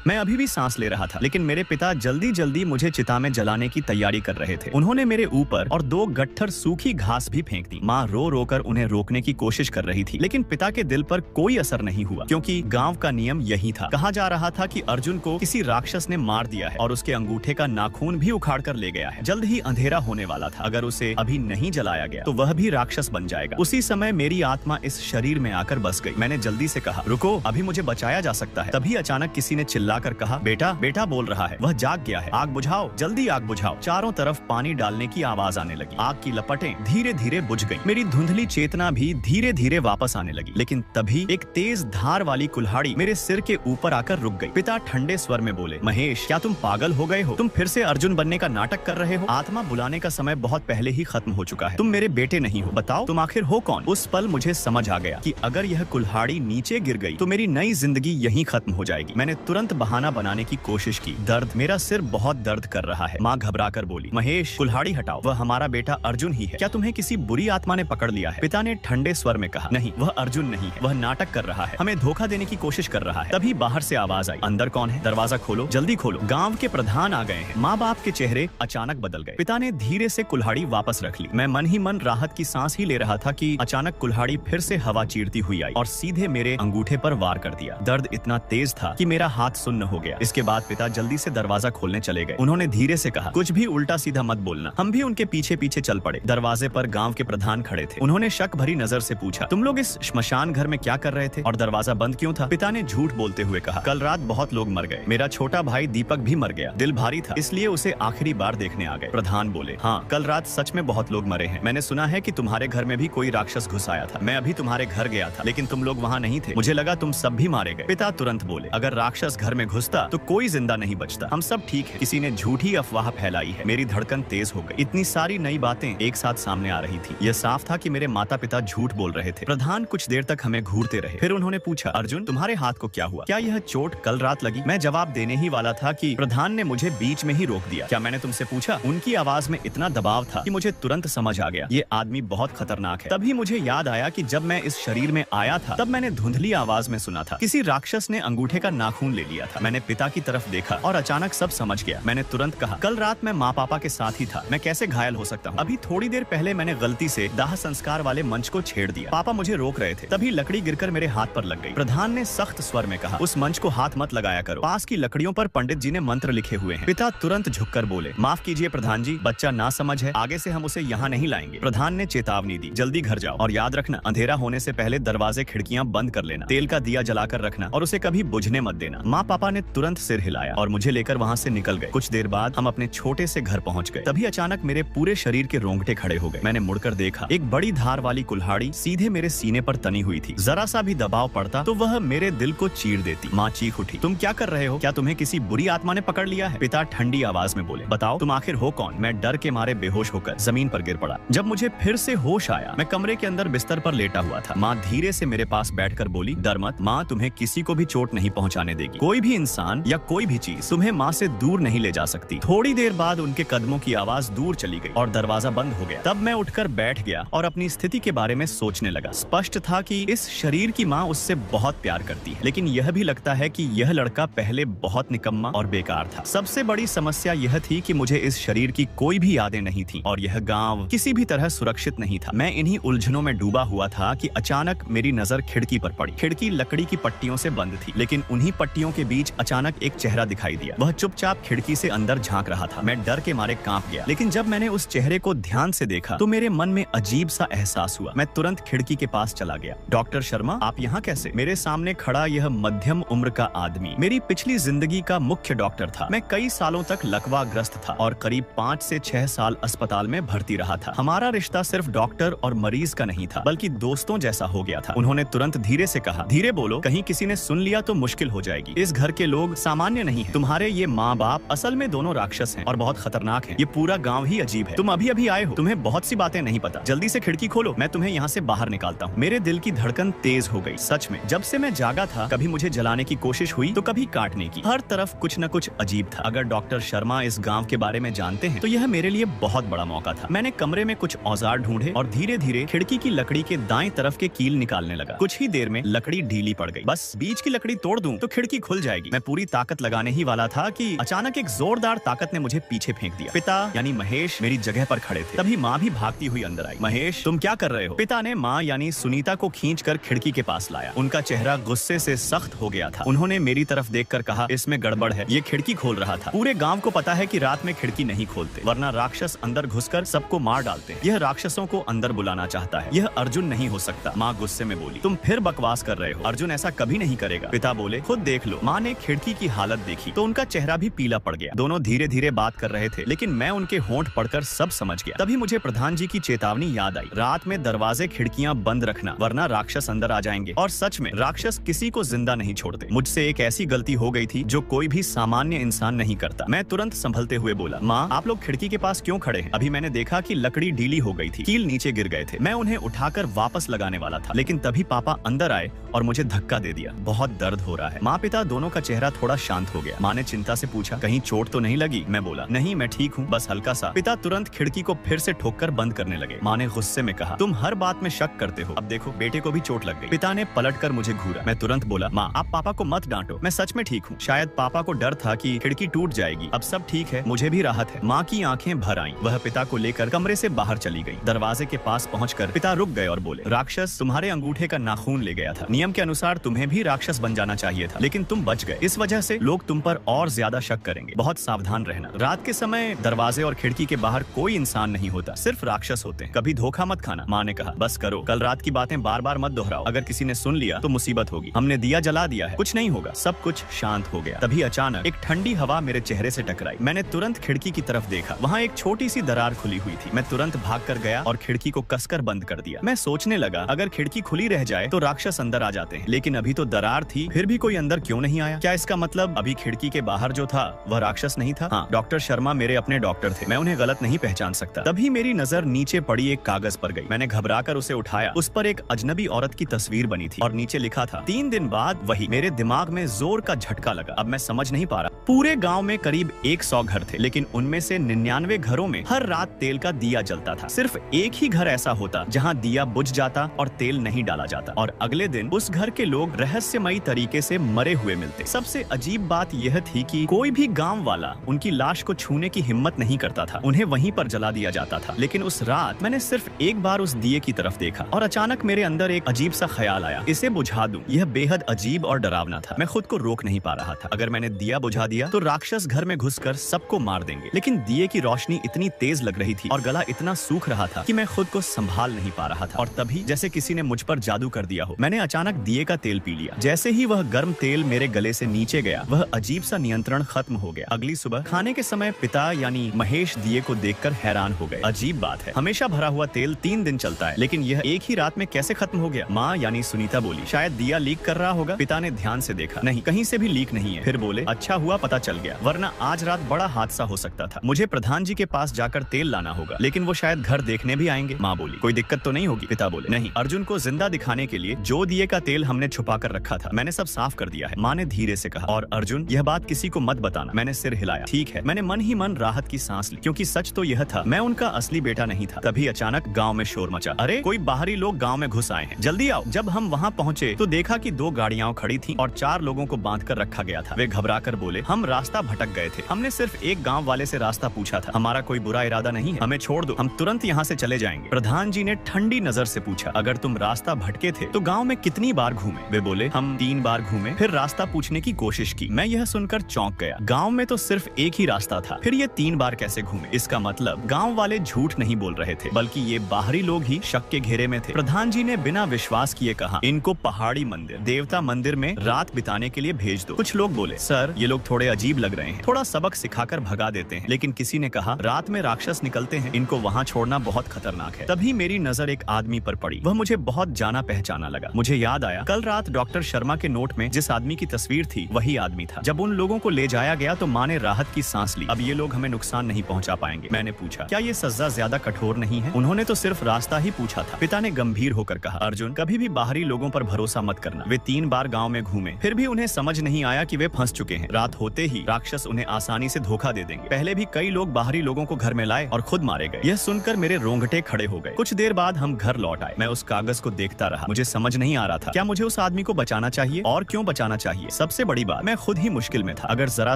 मैं अभी भी सांस ले रहा था, लेकिन मेरे पिता जल्दी जल्दी मुझे चिता में जलाने की तैयारी कर रहे थे। उन्होंने मेरे ऊपर और 2 गट्ठर सूखी घास भी फेंक दी। माँ रो रो कर उन्हें रोकने की कोशिश कर रही थी, लेकिन पिता के दिल पर कोई असर नहीं हुआ, क्योंकि गांव का नियम यही था। कहा जा रहा था कि अर्जुन को किसी राक्षस ने मार दिया है और उसके अंगूठे का नाखून भी उखाड़ कर ले गया है। जल्द ही अंधेरा होने वाला था। अगर उसे अभी नहीं जलाया गया तो वह भी राक्षस बन जाएगा। उसी समय मेरी आत्मा इस शरीर में आकर बस गई। मैंने जल्दी से कहा, रुको, अभी मुझे बचाया जा सकता है। तभी अचानक किसी ने चिल्लाकर कहा, बेटा बेटा बोल रहा है, वह जाग गया है, आग बुझाओ, जल्दी आग बुझाओ। चारों तरफ पानी डालने की आवाज आने लगी। आग की लपटें धीरे धीरे बुझ गई। मेरी धुंधली चेतना भी धीरे धीरे वापस आने लगी। लेकिन तभी एक तेज धार वाली कुल्हाड़ी मेरे सिर के ऊपर आकर रुक गई। पिता ठंडे स्वर में बोले, महेश, क्या तुम पागल हो गए हो? तुम फिर से अर्जुन बनने का नाटक कर रहे हो? आत्मा बुलाने का समय बहुत पहले ही खत्म हो चुका है। तुम मेरे बेटे नहीं हो। बताओ तुम आखिर हो कौन? उस पल मुझे समझ आ गया कि अगर यह कुल्हाड़ी नीचे गिर गई तो मेरी नई जिंदगी यहीं खत्म हो जाएगी। मैंने तुरंत बहाना बनाने की कोशिश की। दर्द, मेरा सिर बहुत दर्द कर रहा है। माँ घबरा कर बोली, महेश, कुल्हाड़ी हटाओ, वह हमारा बेटा अर्जुन ही है। क्या तुम्हें किसी बुरी आत्मा ने पकड़ लिया है? पिता ने ठंडे स्वर में कहा, नहीं, वह अर्जुन नहीं है, वह नाटक कर रहा है, हमें धोखा देने की कोशिश कर रहा है। तभी बाहर से आवाज आई, अंदर कौन है? दरवाजा खोलो, जल्दी खोलो, गांव के प्रधान आ गए हैं। माँ बाप के चेहरे अचानक बदल गए। पिता ने धीरे से कुल्हाड़ी वापस रख ली। मैं मन ही मन राहत की सांस ही ले रहा था कि अचानक कुल्हाड़ी फिर से हवा चीरती हुई आई और सीधे मेरे अंगूठे पर वार कर दिया। दर्द इतना तेज था कि मेरा हाथ सुन्न हो गया। इसके बाद पिता जल्दी से दरवाजा खोलने चले गए। उन्होंने धीरे से कहा, कुछ भी उल्टा सीधा मत बोलना। हम भी उनके पीछे पीछे चल पड़े। दरवाजे पर गांव के प्रधान खड़े थे। उन्होंने शक भरी नजर से पूछा, तुम लोग इस श्मशान घर में क्या कर रहे थे और दरवाजा बंद क्यों था? पिता ने झूठ बोलते हुए कहा, कल रात बहुत लोग मर गए। मेरा छोटा भाई दीपक भी मर गया। दिल भारी था, इसलिए उसे आखिरी बार देखने आ गए। प्रधान बोले, हाँ, कल रात सच में बहुत लोग मरे हैं। मैंने सुना है कि तुम्हारे घर में भी कोई राक्षस घुस आया था। मैं अभी तुम्हारे घर गया था, लेकिन तुम लोग वहाँ नहीं थे। मुझे लगा तुम सब भी मारे गए। पिता तुरंत बोले, अगर राक्षस घर में घुसता तो कोई जिंदा नहीं बचता। हम सब ठीक है। किसी ने झूठी अफवाह फैलाई है। मेरी धड़कन तेज हो गई। इतनी सारी नई बातें एक साथ सामने आ रही थी। यह साफ था कि मेरे माता पिता झूठ बोल रहे थे। प्रधान कुछ देर तक हमें घूरते रहे। फिर उन्होंने पूछा, अर्जुन, तुम्हारे हाथ को क्या हुआ? क्या यह चोट कल रात लगी? मैं जवाब देने ही वाला था कि प्रधान ने मुझे बीच में ही रोक दिया। क्या मैंने तुमसे पूछा? उनकी आवाज में इतना दबाव था कि मुझे तुरंत समझ आ गया, ये आदमी बहुत खतरनाक है। तभी मुझे याद आया कि जब मैं इस शरीर में आया था तब मैंने धुंधली आवाज में सुना था, किसी राक्षस ने अंगूठे का नाखून ले लिया था। मैंने पिता की तरफ देखा और अचानक सब समझ गया। मैंने तुरंत कहा, कल रात मैं माँ पापा के साथ ही था। मैं कैसे घायल हो सकता हूँ? अभी थोड़ी देर पहले मैंने गलती से दाह संस्कार वाले मंच को छेड़ दिया। पापा मुझे रोक रहे थे। तभी लकड़ी गिरकर मेरे हाथ पर लग गई। प्रधान ने सख्त स्वर में कहा, उस मंच को हाथ मत लगाया करो। पास की लकड़ियों पर पंडित जी ने मंत्र लिखे हुए हैं। पिता तुरंत झुककर बोले, माफ कीजिए प्रधान जी, बच्चा ना समझ है, आगे से हम उसे यहाँ नहीं लाएंगे। प्रधान ने चेतावनी दी, जल्दी घर जाओ और याद रखना, अंधेरा होने से पहले दरवाजे खिड़कियां बंद कर लेना। तेल का दिया जलाकर रखना और उसे कभी बुझने मत देना। माँ पापा ने तुरंत सिर हिलाया और मुझे लेकर वहाँ से निकल गए। कुछ देर बाद हम अपने छोटे से घर पहुँच गए। तभी अचानक मेरे पूरे शरीर के रोंगटे खड़े हो गए। मैंने मुड़कर देखा, एक बड़ी धार वाली कुल्हाड़ी सीधे मेरे सीने पर तनी हुई थी। जरा सा भी दबाव पड़ता तो वह मेरे दिल को चीर देती। माँ चीख उठी, तुम क्या कर रहे हो? क्या तुम्हें किसी बुरी आत्मा ने पकड़ लिया है? पिता ठंडी आवाज में बोले, बताओ तुम आखिर हो कौन? मैं डर के मारे बेहोश होकर जमीन पर गिर पड़ा। जब मुझे फिर से होश आया, मैं कमरे के अंदर बिस्तर पर लेटा हुआ था। माँ धीरे से मेरे पास बैठकर बोली, डर मत, माँ तुम्हें किसी को भी चोट नहीं पहुँचाने देगी। कोई भी इंसान या कोई भी चीज तुम्हें माँ से दूर नहीं ले जा सकती। थोड़ी देर बाद उनके कदमों की आवाज दूर चली गई और दरवाजा बंद हो गया। तब मैं उठकर बैठ गया और अपनी स्थिति के बारे में सोचने लगा। स्पष्ट था कि इस शरीर की माँ उससे बहुत प्यार करती है, लेकिन यह भी लगता है कि यह लड़का पहले बहुत निकम्मा और बेकार था। सबसे बड़ी समस्या यह थी कि मुझे इस शरीर की कोई भी यादें नहीं थी और यह गांव किसी भी तरह सुरक्षित नहीं था। मैं इन्हीं उलझनों में डूबा हुआ था कि अचानक मेरी नजर खिड़की पर पड़ी। खिड़की लकड़ी की पट्टियों से बंद थी, लेकिन उन्हीं पट्टियों के बीच अचानक एक चेहरा दिखाई दिया। वह चुपचाप खिड़की से अंदर झांक रहा था। मैं डर के मारे कांप गया, लेकिन जब मैंने उस चेहरे को ध्यान से देखा तो मेरे मन में अजीब सा एहसास हुआ। मैं तुरंत खिड़की के पास चला गया। डॉक्टर शर्मा, आप यहाँ कैसे? मेरे सामने खड़ा यह मध्यम उम्र का आदमी मेरी पिछली जिंदगी का मुख्य डॉक्टर था। मैं कई सालों तक लकवाग्रस्त था और करीब 5 से 6 साल अस्पताल में भर्ती रहा था। हमारा रिश्ता सिर्फ डॉक्टर और मरीज का नहीं था, बल्कि दोस्तों जैसा हो गया था। उन्होंने तुरंत धीरे से कहा, धीरे बोलो, कहीं किसी ने सुन लिया तो मुश्किल हो जाएगी। इस घर के लोग सामान्य नहीं है। तुम्हारे ये माँ बाप असल में दोनों राक्षस हैं और बहुत खतरनाक हैं। ये पूरा गांव ही अजीब है। तुम अभी अभी आए हो, तुम्हें बहुत सी बातें नहीं पता। जल्दी से खिड़की खोलो, मैं तुम्हें यहाँ से बाहर निकालता हूँ। मेरे दिल की धड़कन तेज हो गई। सच में जब से मैं जागा था, कभी मुझे जलाने की कोशिश हुई तो कभी काटने की। हर तरफ कुछ न कुछ अजीब था। अगर डॉक्टर शर्मा इस गांव के बारे में जानते हैं तो यह मेरे लिए बहुत बड़ा मौका था। मैंने कमरे में कुछ औजार ढूंढे और धीरे धीरे खिड़की की लकड़ी के दाएं तरफ के कील निकालने लगा। कुछ ही देर में लकड़ी ढीली पड़ गई। बस बीच की लकड़ी तोड़ दूं तो खिड़की खुल जाएगी। जाएगी। मैं पूरी ताकत लगाने ही वाला था कि अचानक एक जोरदार ताकत ने मुझे पीछे फेंक दिया। पिता यानी महेश मेरी जगह पर खड़े थे। तभी माँ भी भागती हुई अंदर आई। महेश, तुम क्या कर रहे हो? पिता ने माँ यानी सुनीता को खींचकर खिड़की के पास लाया। उनका चेहरा गुस्से से सख्त हो गया था। उन्होंने मेरी तरफ देखकर कहा, इसमें गड़बड़ है, ये खिड़की खोल रहा था। पूरे गांव को पता है कि रात में खिड़की नहीं खोलते, वरना राक्षस अंदर घुसकर सबको मार डालते हैं। यह राक्षसों को अंदर बुलाना चाहता है। यह अर्जुन नहीं हो सकता। माँ गुस्से में बोली, तुम फिर बकवास कर रहे हो, अर्जुन ऐसा कभी नहीं करेगा। पिता बोले, खुद देख लो। माँ ने खिड़की की हालत देखी तो उनका चेहरा भी पीला पड़ गया। दोनों धीरे धीरे बात कर रहे थे, लेकिन मैं उनके होंठ पढ़कर सब समझ गया। तभी मुझे प्रधान जी की चेतावनी याद आई, रात में दरवाजे खिड़कियां बंद रखना, वरना राक्षस अंदर आ जाएंगे। और सच में राक्षस किसी को जिंदा नहीं छोड़ते। मुझसे एक ऐसी गलती हो गई थी जो कोई भी सामान्य इंसान नहीं करता। मैं तुरंत संभलते हुए बोला, माँ आप लोग खिड़की के पास क्यों खड़े हैं? अभी मैंने देखा कि लकड़ी ढीली हो गई थी, कील नीचे गिर गए थे। मैं उन्हें उठाकर वापस लगाने वाला था, लेकिन तभी पापा अंदर आए और मुझे धक्का दे दिया। बहुत दर्द हो रहा है। माँ पिता दोनों का चेहरा थोड़ा शांत हो गया। माँ ने चिंता से पूछा, कहीं चोट तो नहीं लगी? मैं बोला, नहीं मैं ठीक हूँ, बस हल्का सा। पिता तुरंत खिड़की को फिर से ठोककर बंद करने लगे। माँ ने गुस्से में कहा, तुम हर बात में शक करते हो। अब देखो बेटे को भी चोट लग गई। पिता ने पलटकर मुझे घूरा। मैं तुरंत बोला, माँ आप पापा को मत डांटो, मैं सच में ठीक हूँ। शायद पापा को डर था कि खिड़की टूट जाएगी। अब सब ठीक है, मुझे भी राहत है। माँ की आंखें भर आईं। वह पिता को लेकर कमरे से बाहर चली गई। दरवाजे के पास पहुंचकर पिता रुक गए और बोले, राक्षस तुम्हारे अंगूठे का नाखून ले गया था। नियम के अनुसार तुम्हें भी राक्षस बन जाना चाहिए था, लेकिन तुम बच गए। इस वजह से लोग तुम पर और ज्यादा शक करेंगे। बहुत सावधान रहना। रात के समय दरवाजे और खिड़की के बाहर कोई इंसान नहीं होता, सिर्फ राक्षस होते हैं। कभी धोखा मत खाना। माँ ने कहा, बस करो, कल रात की बातें बार बार मत दोहराओ। अगर किसी ने सुन लिया तो मुसीबत होगी। हमने दिया जला दिया है, कुछ नहीं होगा। सब कुछ शांत हो गया। तभी अचानक एक ठंडी हवा मेरे चेहरे से टकराई। मैंने तुरंत खिड़की की तरफ देखा। वहाँ एक छोटी सी दरार खुली हुई थी। मैं तुरंत भाग कर गया और खिड़की को कसकर बंद कर दिया। मैं सोचने लगा, अगर खिड़की खुली रह जाए तो राक्षस अंदर आ जाते हैं, लेकिन अभी तो दरार थी, फिर भी कोई अंदर क्यों नहीं आया? क्या इसका मतलब अभी खिड़की के बाहर जो था वह राक्षस नहीं था? हाँ, डॉक्टर शर्मा मेरे अपने डॉक्टर थे, मैं उन्हें गलत नहीं पहचान सकता। तभी मेरी नजर नीचे पड़ी एक कागज पर गई। मैंने घबराकर उसे उठाया। उस पर एक अजनबी औरत की तस्वीर बनी थी और नीचे लिखा था, 3 दिन बाद वही। मेरे दिमाग में जोर का झटका लगा। अब मैं समझ नहीं पा रहा। पूरे गांव में करीब 100 घर थे, लेकिन उनमें से 99 घरों में हर रात तेल का दिया जलता था। सिर्फ एक ही घर ऐसा होता जहां दिया बुझ जाता और तेल नहीं डाला जाता, और अगले दिन उस घर के लोग रहस्यमयी तरीके से मरे हुए मिलते। सबसे अजीब बात यह थी कि कोई भी गांव वाला उनकी लाश को छूने की हिम्मत नहीं करता था। उन्हें वहीं पर जला दिया जाता था। लेकिन उस रात मैंने सिर्फ एक बार उस दिए की तरफ देखा और अचानक मेरे अंदर एक अजीब सा ख्याल आया, इसे बुझा दूं। यह बेहद अजीब और डरावना था। मैं खुद को रोक नहीं पा रहा था। अगर मैंने दिया बुझा दिया तो राक्षस घर में घुसकर सबको मार देंगे। लेकिन दिए की रोशनी इतनी तेज लग रही थी और गला इतना सूख रहा था कि मैं खुद को संभाल नहीं पा रहा था। और तभी जैसे किसी ने मुझ पर जादू कर दिया हो, मैंने अचानक दिए का तेल पी लिया। जैसे ही वह गर्म तेल मेरे गले से नीचे गया, वह अजीब सा नियंत्रण खत्म हो गया। अगली सुबह खाने के समय पिता यानी महेश दिए को देखकर हैरान हो गए। अजीब बात है, हमेशा भरा हुआ तेल 3 दिन चलता है, लेकिन यह एक ही रात में कैसे खत्म हो गया? माँ यानी सुनीता बोली, शायद दिया लीक कर रहा होगा। पिता ने ध्यान से देखा, नहीं, कहीं से भी लीक नहीं है। फिर बोले, अच्छा हुआ पता चल गया, वरना आज रात बड़ा हादसा हो सकता था। मुझे प्रधान जी के पास जाकर तेल लाना होगा, लेकिन वो शायद घर देखने भी आएंगे। माँ बोली, कोई दिक्कत तो नहीं होगी? पिता बोले, नहीं, अर्जुन को जिंदा दिखाने के लिए जो दिए का तेल हमने छुपा कर रखा था, मैंने सब साफ कर दिया है। माँ ने धीरे से कहा, और अर्जुन, यह बात किसी को मत बताना। मैंने सिर हिलाया। ठीक है। मैंने मन ही मन राहत की सांस ली, क्योंकि सच तो यह था, मैं उनका असली बेटा नहीं था। तभी अचानक गाँव में शोर मचा। अरे कोई बाहरी लोग गाँव में घुस आए हैं, जल्दी आओ। जब हम वहाँ पहुँचे तो देखा कि 2 गाड़ियां खड़ी थी और 4 लोगों को बांध कर रखा गया था। वे घबराकर बोले, हम रास्ता भटक गए थे, हमने सिर्फ एक गांव वाले से रास्ता पूछा था, हमारा कोई बुरा इरादा नहीं है, हमें छोड़ दो, हम तुरंत यहाँ से चले जाएंगे। प्रधान जी ने ठंडी नजर से पूछा, अगर तुम रास्ता भटके थे तो गांव में कितनी बार घूमे? वे बोले, हम 3 बार घूमे, फिर रास्ता पूछने की कोशिश की। मैं यह सुनकर चौंक गया। गांव में तो सिर्फ एक ही रास्ता था, फिर ये 3 बार कैसे घूमे? इसका मतलब गांव वाले झूठ नहीं बोल रहे थे, बल्कि ये बाहरी लोग ही शक के घेरे में थे। प्रधान जी ने बिना विश्वास किए कहा, इनको पहाड़ी मंदिर, देवता मंदिर में रात बिताने के लिए भेज दो। कुछ लोग बोले, सर ये लोग थोड़े अजीब लग रहे हैं, थोड़ा सबक सिखाकर भगा देते हैं। लेकिन किसी ने कहा, रात में राक्षस निकलते हैं, इनको वहाँ छोड़ना बहुत खतरनाक है। तभी मेरी नजर एक आदमी पर पड़ी। वह मुझे बहुत जाना पहचाना लगा। मुझे याद आया, कल रात डॉक्टर शर्मा के नोट में जिस आदमी की तस्वीर थी वही आदमी था। जब उन लोगों को ले जाया गया तो माँ ने राहत की सांस ली। अब ये लोग हमें नुकसान नहीं पहुँचा पाएंगे। मैंने पूछा, क्या ये सजा ज्यादा कठोर नहीं है? उन्होंने तो सिर्फ रास्ता ही पूछा था। पिता ने गंभीर होकर कहा, अर्जुन, कभी भी बाहरी लोगों पर भरोसा मत करना। वे 3 बार गाँव में घूमे, फिर भी उन्हें समझ नहीं आया कि वे फंस चुके हैं। रात होते ही राक्षस उन्हें आसानी से धोखा दे देंगे। पहले भी कई लोग बाहरी लोगों को घर में लाए और खुद मारे गए। यह सुनकर मेरे रोंगटे खड़े हो गए। कुछ देर बाद हम घर लौट आए। मैं उस कागज को देखता रहा। मुझे समझ नहीं आ रहा था, क्या मुझे उस आदमी को बचाना चाहिए और क्यों बचाना चाहिए। सबसे बड़ी बात, मैं खुद ही मुश्किल में था। अगर जरा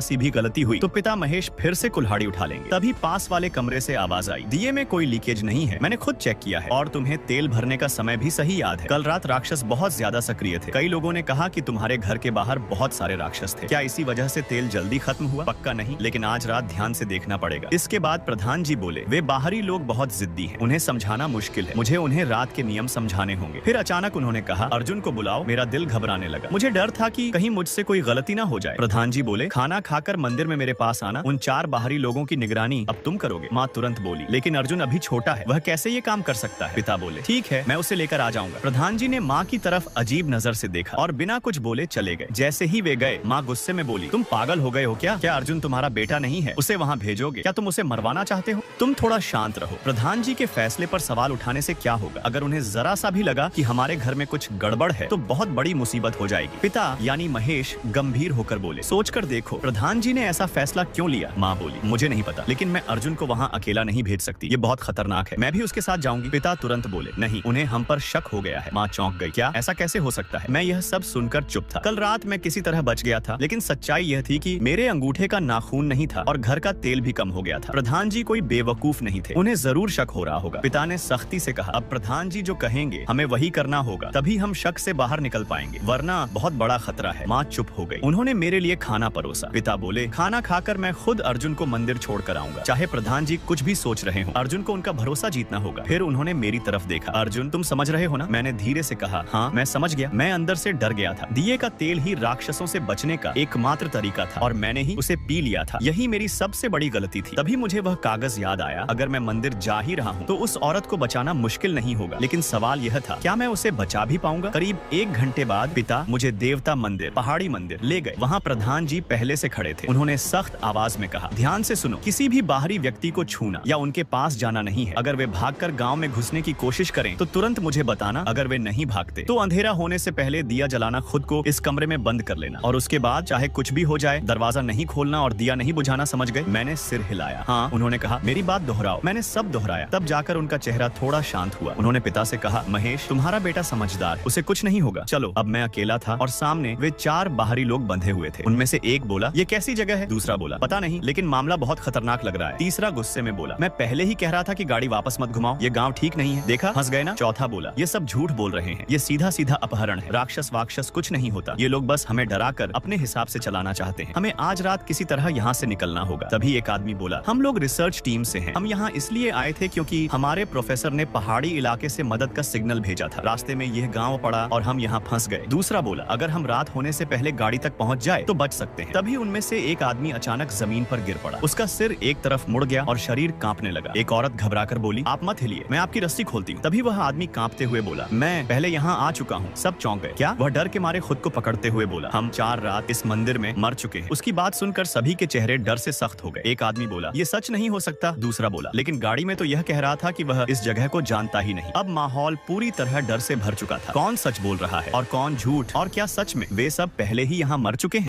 सी भी गलती हुई तो पिता महेश फिर से कुल्हाड़ी उठा लेंगे। तभी पास वाले कमरे से आवाज आई, दिए में कोई लीकेज नहीं है, मैंने खुद चेक किया है और तुम्हें तेल भरने का समय भी सही याद है। कल रात राक्षस बहुत ज्यादा सक्रिय थे। कई लोगों ने कहा कि तुम्हारे घर के बाहर बहुत सारे राक्षस थे। क्या इसी वजह से तेल जल्दी खत्म हुआ? पक्का नहीं, लेकिन आज रात ध्यान से देखना पड़ेगा। इसके बाद प्रधान जी बोले, वे बाहरी लोग बहुत जिद्दी हैं, उन्हें समझाना मुश्किल है, मुझे उन्हें रात के नियम समझाने होंगे। फिर अचानक उन्होंने कहा, अर्जुन को बुलाओ। मेरा दिल घबराने लगा, मुझे डर था कि कहीं मुझसे कोई गलती ना हो जाए। प्रधान जी बोले, खाना खाकर मंदिर में मेरे पास आना, उन 4 बाहरी लोगों की निगरानी अब तुम करोगे। माँ तुरंत बोली, लेकिन अर्जुन अभी छोटा है, वह कैसे ये काम कर सकता है? पिता बोले, ठीक है, मैं उसे लेकर आ जाऊंगा। प्रधान जी ने माँ की तरफ अजीब नजर से देखा और बिना कुछ बोले चले गए। जैसे ही वे गए, माँ गुस्से में बोली, तुम पागल हो गए हो क्या? क्या अर्जुन तुम्हारा बेटा नहीं है? उसे वहाँ भेजोगे? क्या तुम उसे मरवाना चाहते हो? तुम थोड़ा शांत रहो। प्रधान जी के फैसले पर सवाल उठाने से क्या होगा? अगर उन्हें जरा सा भी लगा कि हमारे घर में कुछ गड़बड़ है तो बहुत बड़ी मुसीबत हो जाएगी। पिता यानी महेश गंभीर होकर बोले, सोचकर देखो प्रधान जी ने ऐसा फैसला क्यों लिया? माँ बोली, मुझे नहीं पता, लेकिन मैं अर्जुन को वहाँ अकेला नहीं भेज सकती, ये बहुत खतरनाक है। मैं भी उसके साथ जाऊंगी। पिता तुरंत बोले, नहीं, उन्हें हम पर शक हो गया है। माँ चौंक गई, क्या? ऐसा कैसे हो सकता है? मैं यह सब सुनकर चुप था। कल रात मैं किसी तरह बच गया था, लेकिन सच्चाई यह थी कि मेरे अंगूठे का नाखून नहीं था और घर का तेल भी कम हो गया था। प्रधान जी कोई बेवकूफ नहीं थे, उन्हें जरूर शक हो रहा होगा। पिता ने सख्ती से कहा, अब प्रधान जी जो कहेंगे हमें वही करना होगा, तभी हम शक से बाहर निकल पाएंगे, वरना बहुत बड़ा खतरा है। माँ चुप हो गई। उन्होंने मेरे लिए खाना परोसा। पिता बोले, खाना खाकर मैं खुद अर्जुन को मंदिर छोड़कर आऊंगा, चाहे प्रधान जी कुछ भी सोच रहे हो। अर्जुन को उनका भरोसा जीतना होगा। फिर उन्होंने मेरी तरफ देखा, अर्जुन तुम समझ रहे हो ना? मैंने धीरे से कहा, हाँ मैं समझ गया। मैं अंदर से डर गया था। दिए का तेल ही राक्षसों से बचने का एकमात्र तरीका था और मैंने ही उसे पी लिया था। यही मेरी सबसे बड़ी गलती थी। तभी मुझे वह कागज याद आया, अगर मैं मंदिर जा ही रहा हूँ तो उस औरत को बचाना मुश्किल नहीं होगा, लेकिन सवाल यह था, क्या मैं उसे बचा भी पाऊंगा? करीब 1 घंटे बाद पिता मुझे देवता मंदिर, पहाड़ी मंदिर ले गए। वहाँ प्रधान जी पहले से खड़े थे। उन्होंने सख्त आवाज में कहा, ध्यान से सुनो, किसी भी बाहरी व्यक्ति को छूना या उनके पास जाना नहीं है। अगर वे भागकर गांव में घुसने की कोशिश करें तो तुरंत मुझे बताना। अगर वे नहीं भागते तो अंधेरा होने से पहले दिया जलाना, खुद को इस कमरे में बंद कर लेना और उसके बाद चाहे कुछ भी हो जाए दरवाजा नहीं खोलना और दिया नहीं बुझाना। समझ गए? मैंने सिर हिलाया। हाँ। उन्होंने कहा, मेरी बात दोहराओ। मैंने सब दोहराया। तब जाकर उनका चेहरा थोड़ा शांत हुआ। उन्होंने पिता से कहा, महेश तुम्हारा बेटा समझदार है, उसे कुछ नहीं होगा। चलो। अब मैं अकेला था और सामने वे 4 बाहरी लोग बंधे हुए थे। उनमें से एक बोला, ये कैसी जगह है? दूसरा बोला, पता नहीं, लेकिन मामला बहुत खतरनाक लग रहा है। तीसरा गुस्से में बोला, मैं पहले ही कह रहा था कि गाड़ी वापस मत घुमाओ, ये गांव ठीक नहीं है। देखा, हंस गए ना? चौथा बोला, ये सब झूठ बोल रहे हैं, ये सीधा सीधा अपहरण है, राक्षस वाक्षस कुछ नहीं होता, ये लोग बस हमें डराकर अपने हिसाब से चलाना चाहते हैं, हमें आज रात किसी तरह यहाँ से निकलना होगा। तभी एक आदमी बोला, हम लोग रिसर्च टीम से हैं, हम यहाँ इसलिए आए थे क्योंकि हमारे प्रोफेसर ने पहाड़ी इलाके से मदद का सिग्नल भेजा था, रास्ते में यह गाँव पड़ा और हम यहाँ फंस गए। दूसरा बोला, अगर हम रात होने से पहले गाड़ी तक पहुँच जाए तो बच सकते हैं। तभी उनमें से एक आदमी अचानक जमीन पर गिर पड़ा, उसका सिर एक तरफ मुड़ गया और शरीर कांपने लगा। एक औरत घबराकर बोली, आप मत हिलिए, मैं आपकी रस्सी खोलती हूँ। तभी वह आदमी कांपते हुए बोला, मैं पहले यहाँ आ चुका हूँ। सब चौंक गए। क्या? वह डर के मारे खुद को पकड़ते हुए बोला, हम 4 रात इस मंदिर में मर चुके हैं। उसकी बात सुनकर सभी के चेहरे डर से सख्त हो गए। एक आदमी बोला, ये सच नहीं हो सकता। दूसरा बोला, लेकिन गाड़ी में तो यह कह रहा था कि वह इस जगह को जानता ही नहीं। अब माहौल पूरी तरह डर से भर चुका था। कौन सच बोल रहा है और कौन झूठ, और क्या सच में वे सब पहले ही यहाँ मर चुके हैं?